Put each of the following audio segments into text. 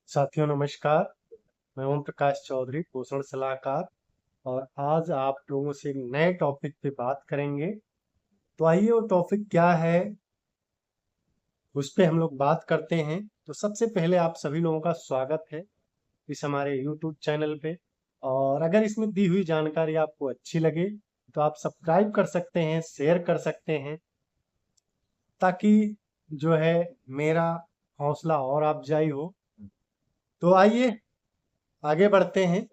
साथियों नमस्कार। मैं ओम प्रकाश चौधरी, पोषण सलाहकार। और आज आप लोगों से एक नए टॉपिक पे बात करेंगे। तो आइए वो टॉपिक क्या है उस पे हम लोग बात करते हैं। तो सबसे पहले आप सभी लोगों का स्वागत है इस हमारे YouTube चैनल पे। और अगर इसमें दी हुई जानकारी आपको अच्छी लगे तो आप सब्सक्राइब कर सकते हैं, शेयर कर सकते हैं, ताकि जो है मेरा हौसला और अफजाई हो। तो आइए आगे बढ़ते हैं।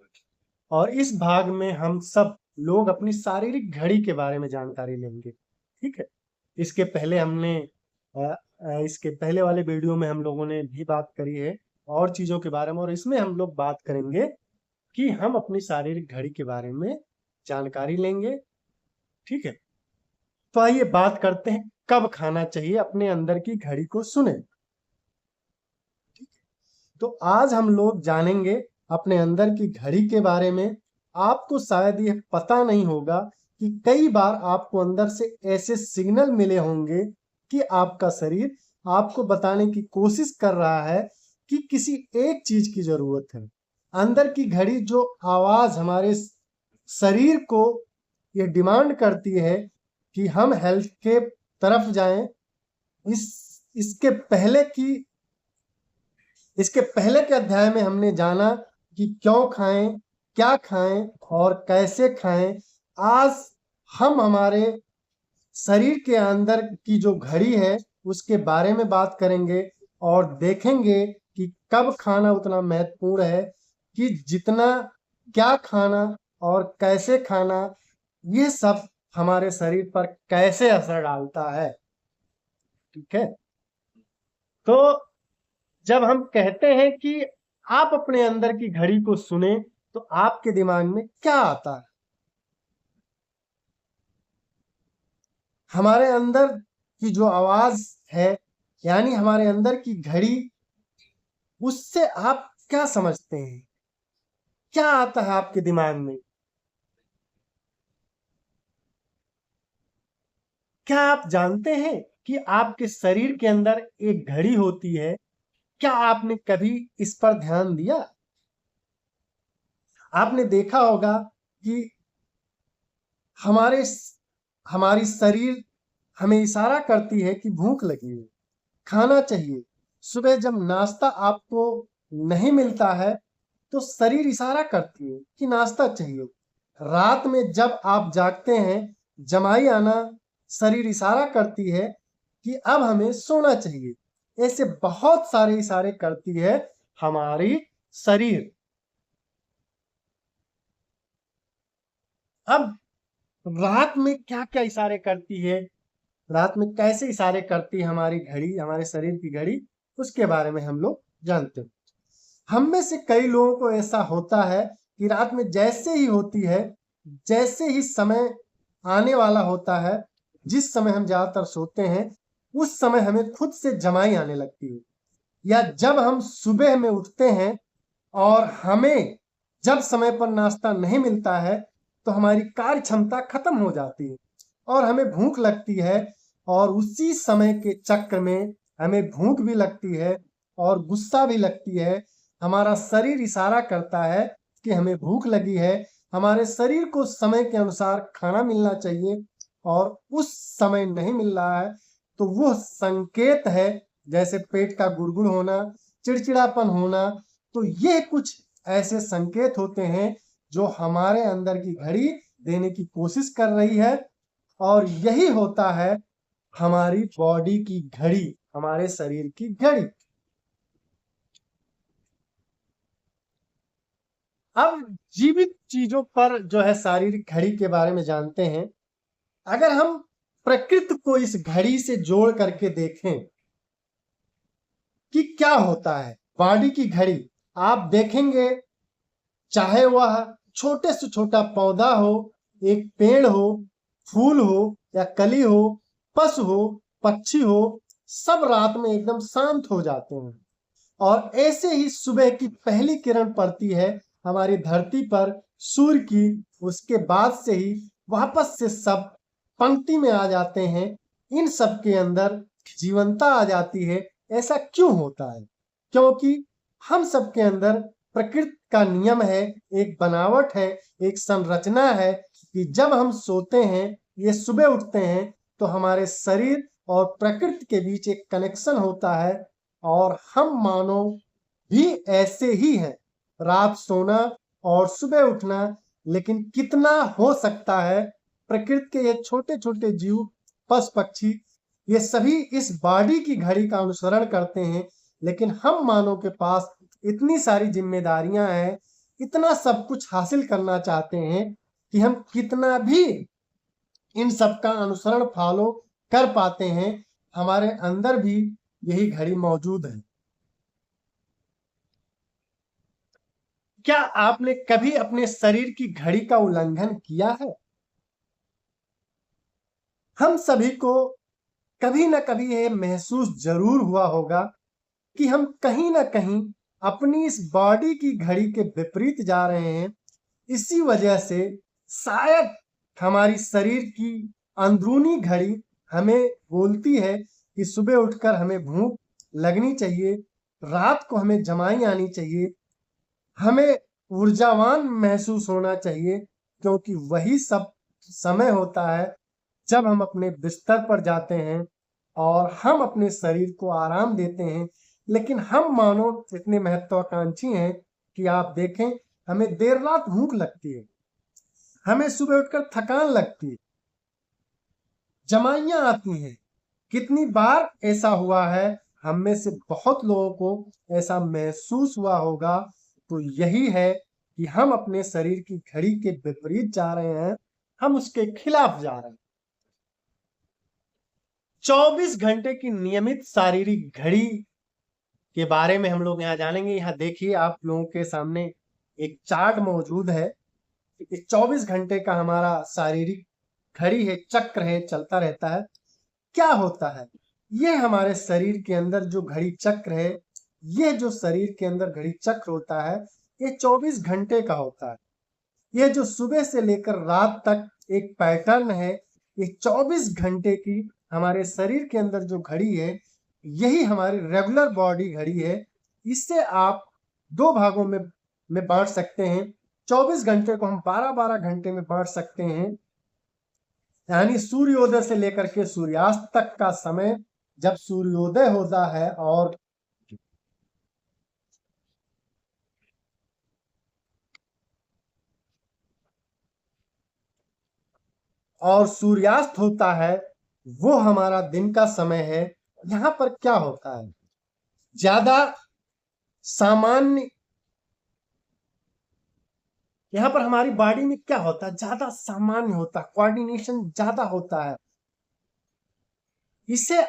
और इस भाग में हम सब लोग अपनी शारीरिक घड़ी के बारे में जानकारी लेंगे। ठीक है। इसके पहले हमने इसके पहले वाले वीडियो में हम लोगों ने भी बात करी है और चीजों के बारे में, और इसमें हम लोग बात करेंगे कि हम अपनी शारीरिक घड़ी के बारे में जानकारी लेंगे। ठीक है। तो आइए बात करते हैं कब खाना चाहिए, अपने अंदर की घड़ी को सुने। ठीक है। तो आज हम लोग जानेंगे अपने अंदर की घड़ी के बारे में। आपको शायद यह पता नहीं होगा कि कई बार आपको अंदर से ऐसे सिग्नल मिले होंगे कि आपका शरीर आपको बताने की कोशिश कर रहा है कि किसी एक चीज की जरूरत है। अंदर की घड़ी जो आवाज हमारे शरीर को ये डिमांड करती है कि हम हेल्थ के तरफ जाएं। इस इसके पहले की इसके पहले के अध्याय में हमने जाना कि क्यों खाएं, क्या खाएं और कैसे खाएं। आज हम हमारे शरीर के अंदर की जो घड़ी है उसके बारे में बात करेंगे और देखेंगे कि कब खाना उतना महत्वपूर्ण है कि जितना क्या खाना और कैसे खाना, ये सब हमारे शरीर पर कैसे असर डालता है। ठीक है। तो जब हम कहते हैं कि आप अपने अंदर की घड़ी को सुने तो आपके दिमाग में क्या आता है? हमारे अंदर की जो आवाज है, यानी हमारे अंदर की घड़ी, उससे आप क्या समझते हैं? क्या आता है आपके दिमाग में? क्या आप जानते हैं कि आपके शरीर के अंदर एक घड़ी होती है? क्या आपने कभी इस पर ध्यान दिया? आपने देखा होगा कि हमारे हमारी शरीर हमें इशारा करती है कि भूख लगी है, खाना चाहिए। सुबह जब नाश्ता आपको नहीं मिलता है तो शरीर इशारा करती है कि नाश्ता चाहिए। रात में जब आप जागते हैं, जमाई आना, शरीर इशारा करती है कि अब हमें सोना चाहिए। ऐसे बहुत सारे इशारे करती है हमारी शरीर। अब रात में क्या क्या इशारे करती है, रात में कैसे इशारे करती है हमारी घड़ी, हमारे शरीर की घड़ी, उसके बारे में हम लोग जानते हैं। हम में से कई लोगों को ऐसा होता है कि रात में जैसे ही होती है, जैसे ही समय आने वाला होता है, जिस समय हम ज्यादातर सोते हैं, उस समय हमें खुद से जमाई आने लगती है। या जब हम सुबह में उठते हैं और हमें जब समय पर नाश्ता नहीं मिलता है तो हमारी कार्य क्षमता खत्म हो जाती है और हमें भूख लगती है। और उसी समय के चक्र में हमें भूख भी लगती है और गुस्सा भी लगती है। हमारा शरीर इशारा करता है कि हमें भूख लगी है। हमारे शरीर को समय के अनुसार खाना मिलना चाहिए और उस समय नहीं मिल रहा है तो वह संकेत है, जैसे पेट का गुड़गुड़ होना, चिड़चिड़ापन होना। तो ये कुछ ऐसे संकेत होते हैं जो हमारे अंदर की घड़ी देने की कोशिश कर रही है। और यही होता है हमारी बॉडी की घड़ी, हमारे शरीर की घड़ी। अब जीवित चीजों पर जो है शारीरिक घड़ी के बारे में जानते हैं। अगर हम प्रकृति को इस घड़ी से जोड़ करके देखें कि क्या होता है बॉडी की घड़ी, आप देखेंगे चाहे वह छोटे से छोटा पौधा हो, एक पेड़ हो, फूल हो या कली हो, पशु हो, पक्षी हो, सब रात में एकदम शांत हो जाते हैं। और ऐसे ही सुबह की पहली किरण पड़ती है हमारी धरती पर सूर्य की, उसके बाद से ही वापस से सब पंक्ति में आ जाते हैं। इन सब के अंदर जीवंता आ जाती है। ऐसा क्यों होता है? क्योंकि हम सबके अंदर प्रकृति का नियम है, एक बनावट है, एक संरचना है कि जब हम सोते हैं, ये सुबह उठते हैं, तो हमारे शरीर और प्रकृति के बीच एक कनेक्शन होता है और हम मानव भी ऐसे ही हैं। रात सोना और सुबह उठना, लेकिन कितना हो सकता है प्रकृति के ये छोटे छोटे जीव, पशु पक्षी, ये सभी इस बॉडी की घड़ी का अनुसरण करते हैं, लेकिन हम मानव के पास इतनी सारी जिम्मेदारियां हैं, इतना सब कुछ हासिल करना चाहते हैं कि हम कितना भी इन सब का अनुसरण फॉलो कर पाते हैं, हमारे अंदर भी यही घड़ी मौजूद है। क्या आपने कभी अपने शरीर की घड़ी का उल्लंघन किया है? हम सभी को कभी ना कभी ये महसूस जरूर हुआ होगा कि हम कहीं ना कहीं अपनी इस बॉडी की घड़ी के विपरीत जा रहे हैं। इसी वजह से शायद हमारी शरीर की अंदरूनी घड़ी हमें बोलती है कि सुबह उठकर हमें भूख लगनी चाहिए, रात को हमें जमाई आनी चाहिए, हमें ऊर्जावान महसूस होना चाहिए, क्योंकि वही सब समय होता है जब हम अपने बिस्तर पर जाते हैं और हम अपने शरीर को आराम देते हैं। लेकिन हम मानो इतने महत्वाकांक्षी हैं कि आप देखें, हमें देर रात भूख लगती है, हमें सुबह उठकर थकान लगती है, जमाइयां आती हैं। कितनी बार ऐसा हुआ है, हम में से बहुत लोगों को ऐसा महसूस हुआ होगा। तो यही है कि हम अपने शरीर की घड़ी के विपरीत जा रहे हैं, हम उसके खिलाफ जा रहे हैं। 24 घंटे की नियमित शारीरिक घड़ी के बारे में हम लोग यहाँ जानेंगे। यहाँ देखिए, आप लोगों के सामने एक चार्ट मौजूद है। इस 24 घंटे का हमारा शारीरिक घड़ी है, चक्र है, चलता रहता है। क्या होता है, ये हमारे शरीर के अंदर जो घड़ी चक्र है, ये जो शरीर के अंदर घड़ी चक्र होता है, ये 24 घंटे का होता है। ये जो सुबह से लेकर रात तक एक पैटर्न है, ये 24 घंटे की हमारे शरीर के अंदर जो घड़ी है, यही हमारी रेगुलर बॉडी घड़ी है। इससे आप दो भागों में बांट सकते हैं। 24 घंटे को हम 12-12 घंटे में बांट सकते हैं। यानी सूर्योदय से लेकर के सूर्यास्त तक का समय, जब सूर्योदय होता है और सूर्यास्त होता है, वो हमारा दिन का समय है। यहाँ पर क्या होता है, ज्यादा सामान्य, यहाँ पर हमारी बॉडी में क्या होता है, ज्यादा सामान्य होता है, कोऑर्डिनेशन ज्यादा होता है। इससे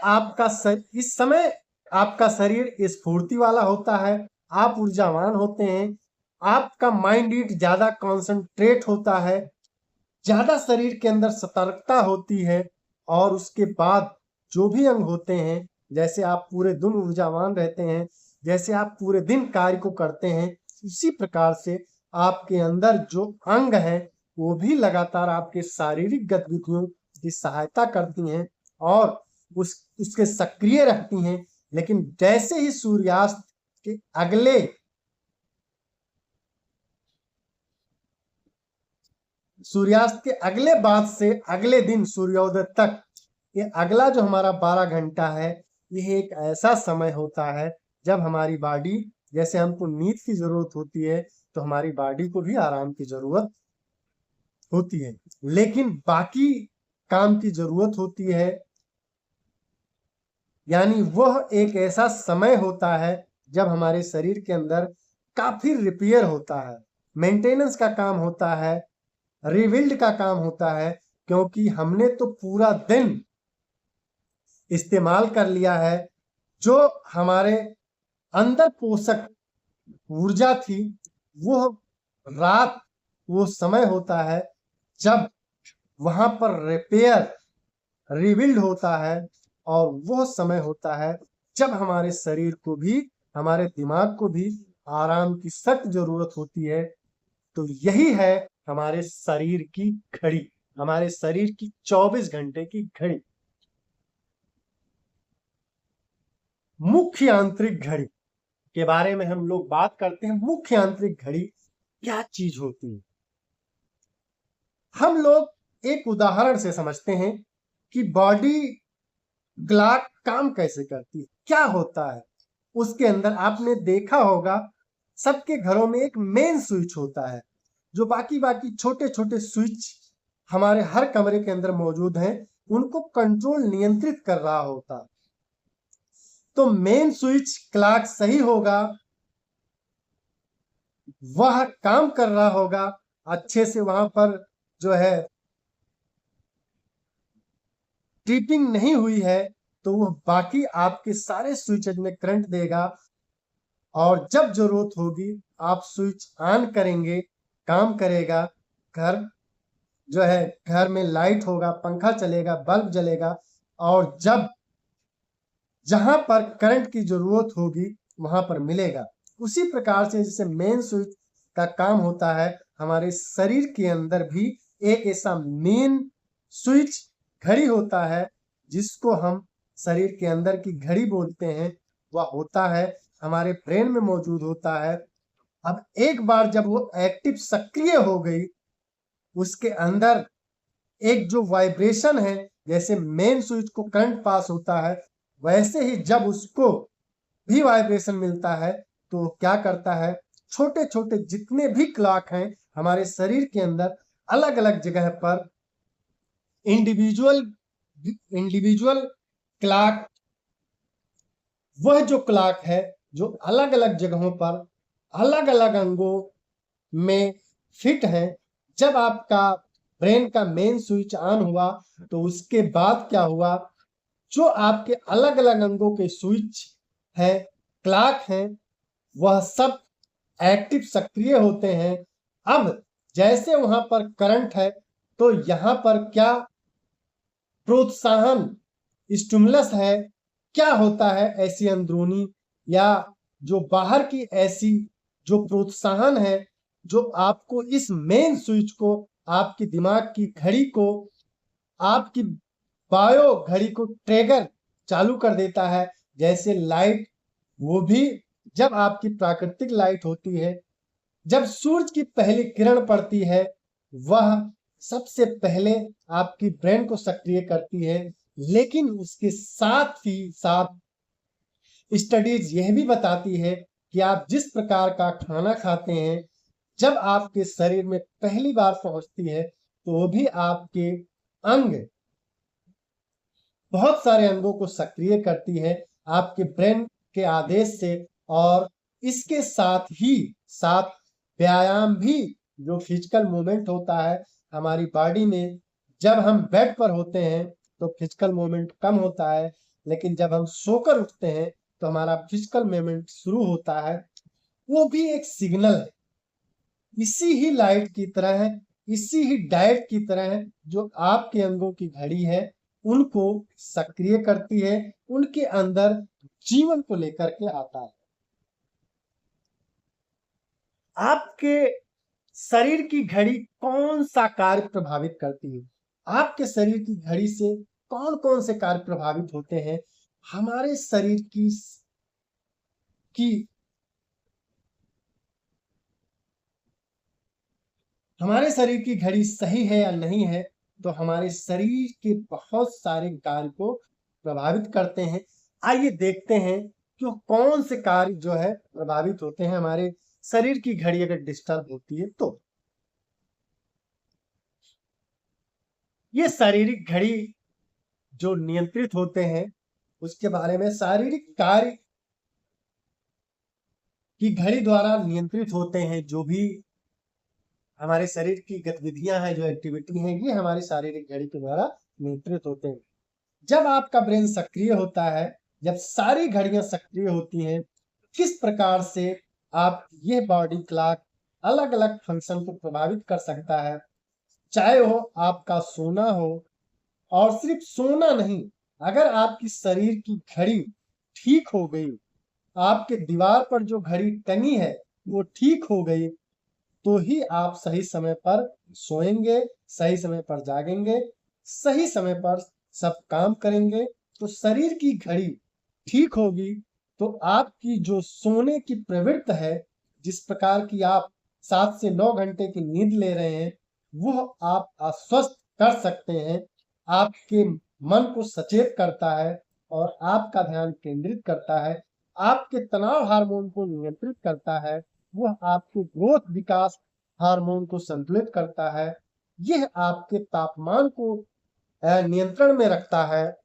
इस समय आपका शरीर स्फूर्ति वाला होता है, आप ऊर्जावान होते हैं, आपका माइंड ज्यादा कॉन्सेंट्रेट होता है, ज्यादा शरीर के अंदर सतर्कता होती है। और उसके बाद जो भी अंग होते हैं, जैसे आप पूरे दिन ऊर्जावान रहते हैं, जैसे आप पूरे दिन कार्य को करते हैं, उसी प्रकार से आपके अंदर जो अंग है, वो भी लगातार आपके शारीरिक गतिविधियों की सहायता करती हैं और उसके सक्रिय रहती हैं। लेकिन जैसे ही सूर्यास्त के अगले बाद से अगले दिन सूर्योदय तक, ये अगला जो हमारा 12 घंटा है, यह एक ऐसा समय होता है जब हमारी बॉडी, जैसे हमको नींद की जरूरत होती है, तो हमारी बॉडी को भी आराम की जरूरत होती है, लेकिन बाकी काम की जरूरत होती है। यानी वह एक ऐसा समय होता है जब हमारे शरीर के अंदर काफी रिपेयर होता है, मेंटेनेंस का काम होता है, रिबिल्ड का काम होता है, क्योंकि हमने तो पूरा दिन इस्तेमाल कर लिया है। जो हमारे अंदर पोषक ऊर्जा थी, वो रात, वो समय होता है जब वहां पर रिपेयर, रिबिल्ड होता है। और वह समय होता है जब हमारे शरीर को भी, हमारे दिमाग को भी आराम की सख्त जरूरत होती है। तो यही है हमारे शरीर की घड़ी, हमारे शरीर की 24 घंटे की घड़ी। मुख्य आंतरिक घड़ी, के बारे में हम लोग बात करते हैं, मुख्य आंतरिक घड़ी क्या चीज होती है। हम लोग एक उदाहरण से समझते हैं कि बॉडी क्लॉक काम कैसे करती है, क्या होता है। उसके अंदर आपने देखा होगा सबके घरों में एक मेन स्विच होता है, जो बाकी बाकी छोटे छोटे स्विच हमारे हर कमरे के अंदर मौजूद हैं, उनको कंट्रोल नियंत्रित कर रहा होता। तो मेन स्विच क्लॉक सही होगा, वह काम कर रहा होगा अच्छे से, वहां पर जो है ट्रिपिंग नहीं हुई है, तो वह बाकी आपके सारे स्विचेज में करंट देगा और जब जरूरत होगी आप स्विच ऑन करेंगे, काम करेगा। घर जो है, घर में लाइट होगा, पंखा चलेगा, बल्ब जलेगा, और जब जहां पर करंट की जरूरत होगी वहां पर मिलेगा। उसी प्रकार से जैसे मेन स्विच का काम होता है, हमारे शरीर के अंदर भी एक ऐसा मेन स्विच घड़ी होता है जिसको हम शरीर के अंदर की घड़ी बोलते हैं। वह होता है हमारे ब्रेन में मौजूद होता है। अब एक बार जब वो एक्टिव सक्रिय हो गई, उसके अंदर एक जो वाइब्रेशन है, जैसे मेन स्विच को करंट पास होता है, वैसे ही जब उसको भी वाइब्रेशन मिलता है तो क्या करता है, छोटे छोटे जितने भी क्लॉक हैं हमारे शरीर के अंदर अलग अलग जगह पर इंडिविजुअल इंडिविजुअल क्लॉक, वह जो क्लॉक है जो अलग अलग जगहों पर अलग अलग अंगों में फिट है। जब आपका ब्रेन का मेन स्विच ऑन हुआ तो उसके बाद क्या हुआ, जो आपके अलग अलग अंगों के स्विच है, क्लॉक है, वह सब एक्टिव सक्रिय होते हैं। अब जैसे वहां पर करंट है तो यहां पर क्या प्रोत्साहन स्टिमुलस है, क्या होता है ऐसी अंदरूनी या जो बाहर की ऐसी जो प्रोत्साहन है, जो आपको इस मेन स्विच को, आपकी दिमाग की घड़ी को, आपकी बायो घड़ी को ट्रिगर चालू कर देता है। जैसे लाइट, वो भी जब आपकी प्राकृतिक लाइट होती है, जब सूरज की पहली किरण पड़ती है, वह सबसे पहले आपकी ब्रेन को सक्रिय करती है। लेकिन उसके साथ ही साथ स्टडीज यह भी बताती है कि आप जिस प्रकार का खाना खाते हैं, जब आपके शरीर में पहली बार पहुंचती है तो वो भी आपके अंग, बहुत सारे अंगों को सक्रिय करती है आपके ब्रेन के आदेश से। और इसके साथ ही साथ व्यायाम भी, जो फिजिकल मूवमेंट होता है हमारी बॉडी में, जब हम बेड पर होते हैं तो फिजिकल मूवमेंट कम होता है, लेकिन जब हम सोकर उठते हैं तो हमारा फिजिकल मूवमेंट शुरू होता है। वो भी एक सिग्नल है, इसी ही लाइट की तरह है, इसी ही डाइट की तरह है, जो आपके अंगों की घड़ी है उनको सक्रिय करती है, उनके अंदर जीवन को लेकर के आता है। आपके शरीर की घड़ी कौन सा कार्य प्रभावित करती है, आपके शरीर की घड़ी से कौन कौन से कार्य प्रभावित होते हैं। हमारे शरीर की हमारे शरीर की घड़ी सही है या नहीं है, तो हमारे शरीर के बहुत सारे कार्य को प्रभावित करते हैं। आइए देखते हैं कि कौन से कार्य जो है प्रभावित होते हैं हमारे शरीर की घड़ी अगर डिस्टर्ब होती है तो। ये शारीरिक घड़ी जो नियंत्रित होते हैं उसके बारे में, शारीरिक कार्य की घड़ी द्वारा नियंत्रित होते हैं, जो भी हमारे शरीर की गतिविधियां हैं, जो एक्टिविटी हैं, ये हमारी शारीरिक घड़ी के द्वारा नियंत्रित होते हैं। जब आपका ब्रेन सक्रिय होता है, जब सारी घड़ियां सक्रिय होती हैं, किस प्रकार से आप ये बॉडी क्लॉक अलग अलग फंक्शन को प्रभावित कर सकता है। चाहे वो आपका सोना हो, और सिर्फ सोना नहीं, अगर आपकी शरीर की घड़ी ठीक हो गई, आपके दीवार पर जो घड़ी टंगी है वो ठीक हो गई, तो ही आप सही समय पर सोएंगे, सही समय पर जागेंगे, सही समय पर सब काम करेंगे। तो शरीर की घड़ी ठीक होगी तो आपकी जो सोने की प्रवृत्ति है, जिस प्रकार की आप 7 से 9 घंटे की नींद ले रहे हैं, वह आप अस्वस्थ कर सकते हैं। आपके मन को सचेत करता है और आपका ध्यान केंद्रित करता है, आपके तनाव हार्मोन को नियंत्रित करता है, वह आपके ग्रोथ विकास हार्मोन को संतुलित करता है, यह आपके तापमान को नियंत्रण में रखता है,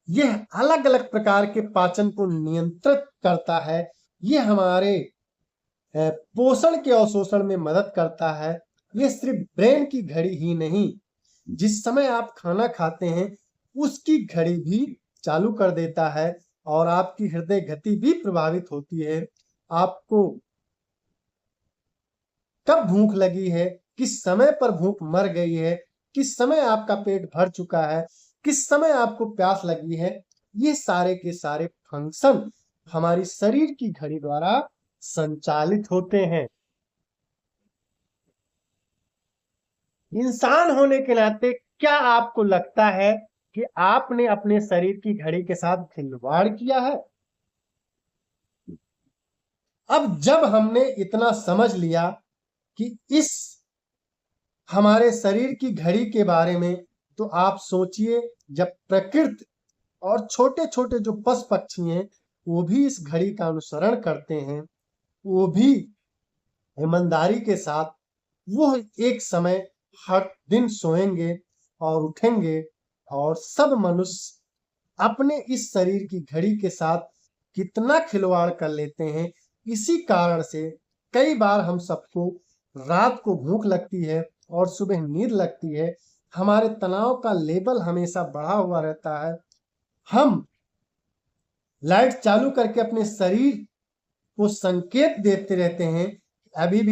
यह अलग अलग प्रकार के पाचन को नियंत्रित करता है, यह हमारे पोषण के अवशोषण में मदद करता है। यह सिर्फ ब्रेन की घड़ी ही नहीं, जिस समय आप खाना खाते हैं उसकी घड़ी भी चालू कर देता है और आपकी हृदय गति भी प्रभावित होती है। आपको कब भूख लगी है, किस समय पर भूख मर गई है, किस समय आपका पेट भर चुका है, किस समय आपको प्यास लगी है, ये सारे के सारे फंक्शन हमारी शरीर की घड़ी द्वारा संचालित होते हैं। इंसान होने के नाते क्या आपको लगता है कि आपने अपने शरीर की घड़ी के साथ खिलवाड़ किया है? अब जब हमने इतना समझ लिया कि इस हमारे शरीर की घड़ी के बारे में, तो आप सोचिए जब प्रकृति और छोटे छोटे जो पशु पक्षी हैं वो भी इस घड़ी का अनुसरण करते हैं, वो भी ईमानदारी के साथ वो एक समय हर दिन सोएंगे और उठेंगे, और सब मनुष्य अपने इस शरीर की घड़ी के साथ कितना खिलवाड़ कर लेते हैं। इसी कारण से कई बार हम सबको रात को भूख लगती है और सुबह नींद लगती है, हमारे तनाव का लेवल हमेशा बढ़ा हुआ रहता है, हम लाइट चालू करके अपने शरीर को संकेत देते रहते हैं अभी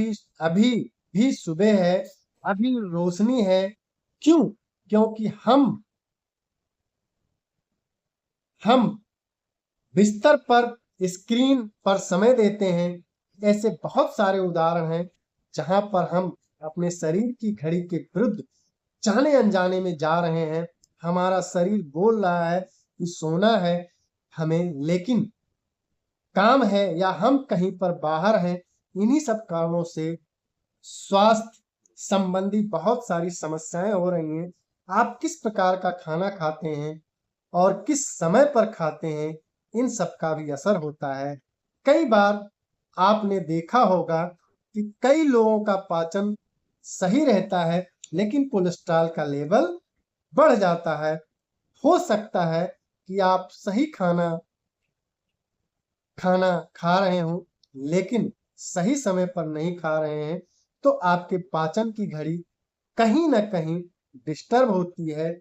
भी सुबह है, अभी रोशनी है। क्यों? क्योंकि हम बिस्तर पर स्क्रीन पर समय देते हैं। ऐसे बहुत सारे उदाहरण हैं जहां पर हम अपने शरीर की घड़ी के विरुद्ध जाने अनजाने में जा रहे हैं। हमारा शरीर बोल रहा है कि सोना है हमें, लेकिन काम है या हम कहीं पर बाहर हैं। इन्हीं सब कारणों से स्वास्थ्य संबंधी बहुत सारी समस्याएं हो रही हैं। आप किस प्रकार का खाना खाते हैं और किस समय पर खाते हैं, इन सब का भी असर होता है। कई बार आपने देखा होगा कि कई लोगों का पाचन सही रहता है लेकिन कोलेस्ट्रॉल का लेवल बढ़ जाता है। हो सकता है कि आप सही खाना खा रहे हो लेकिन सही समय पर नहीं खा रहे हैं, तो आपके पाचन की घड़ी कहीं ना कहीं डिस्टर्ब होती है।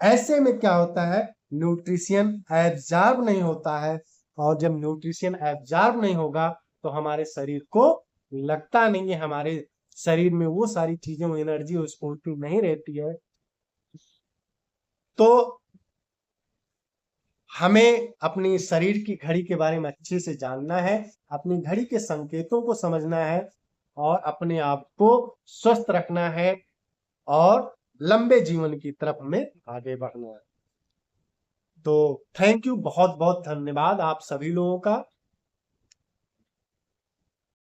ऐसे में क्या होता है, न्यूट्रिशन एब्जॉर्ब नहीं होता है, और जब न्यूट्रिशन एब्जॉर्ब नहीं होगा तो हमारे शरीर को लगता नहीं है, हमारे शरीर में वो सारी चीजें, वो एनर्जी, वो स्फूर्ति नहीं रहती है। तो हमें अपनी शरीर की घड़ी के बारे में अच्छे से जानना है, अपनी घड़ी के संकेतों को समझना है और अपने आप को स्वस्थ रखना है और लंबे जीवन की तरफ हमें आगे बढ़ना है। तो थैंक यू, बहुत बहुत धन्यवाद आप सभी लोगों का।